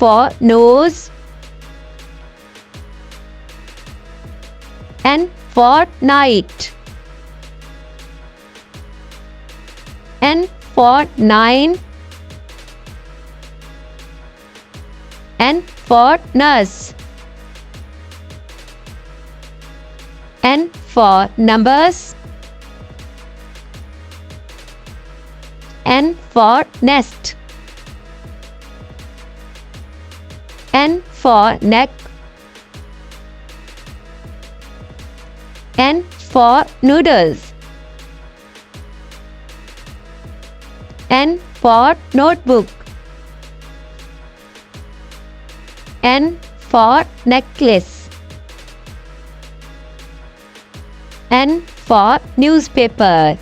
for nose. N for night. N for nine. N for nurse. N for numbers. N for nest. N for neck. N for noodles. N for notebook. N for necklace. N for newspaper.